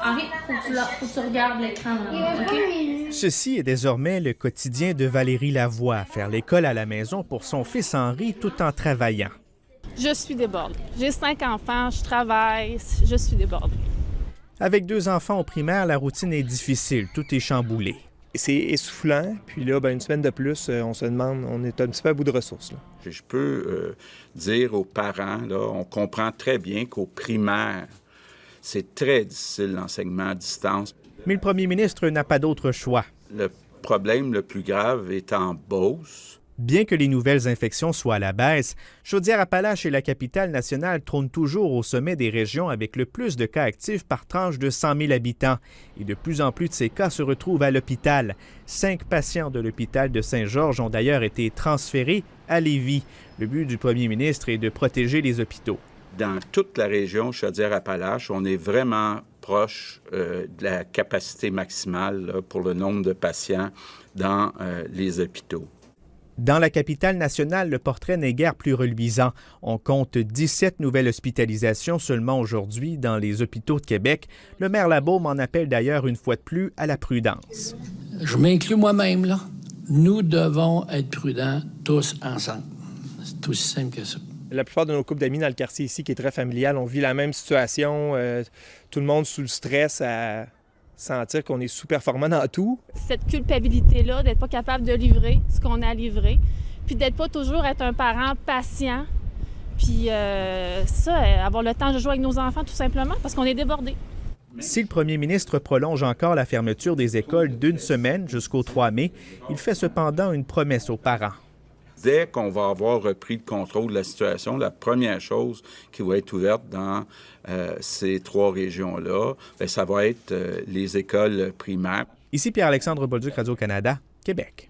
Henri, faut que tu regardes l'écran, OK? Ceci est désormais le quotidien de Valérie Lavoie, faire l'école à la maison pour son fils Henri tout en travaillant. Je suis débordée. J'ai 5 enfants, je travaille, je suis débordée. Avec 2 enfants au primaire, la routine est difficile, tout est chamboulé. C'est essoufflant, puis là, une semaine de plus, on se demande, on est un petit peu à bout de ressources, là. Je peux dire aux parents, là, on comprend très bien qu'au primaire, c'est très difficile l'enseignement à distance. Mais le premier ministre n'a pas d'autre choix. Le problème le plus grave est en Beauce. Bien que les nouvelles infections soient à la baisse, Chaudière-Appalaches et la capitale nationale trônent toujours au sommet des régions avec le plus de cas actifs par tranche de 100 000 habitants. Et de plus en plus de ces cas se retrouvent à l'hôpital. 5 patients de l'hôpital de Saint-Georges ont d'ailleurs été transférés à Lévis. Le but du premier ministre est de protéger les hôpitaux. Dans toute la région Chaudière-Appalaches, on est vraiment proche de la capacité maximale là, pour le nombre de patients dans les hôpitaux. Dans la capitale nationale, le portrait n'est guère plus reluisant. On compte 17 nouvelles hospitalisations seulement aujourd'hui dans les hôpitaux de Québec. Le maire Labaume en appelle d'ailleurs une fois de plus à la prudence. Je m'inclus moi-même, là. Nous devons être prudents tous ensemble. C'est aussi simple que ça. La plupart de nos couples d'amis dans le quartier ici, qui est très familial, on vit la même situation. Tout le monde sous le stress à sentir qu'on est sous-performant dans tout. Cette culpabilité-là, d'être pas capable de livrer ce qu'on a livré, puis d'être pas toujours être un parent patient, puis avoir le temps de jouer avec nos enfants tout simplement, parce qu'on est débordés. Si le premier ministre prolonge encore la fermeture des écoles d'1 semaine jusqu'au 3 mai, il fait cependant une promesse aux parents. Dès qu'on va avoir repris le contrôle de la situation, la première chose qui va être ouverte dans ces 3 régions-là, bien, ça va être les écoles primaires. Ici Pierre-Alexandre Bolduc, Radio-Canada, Québec.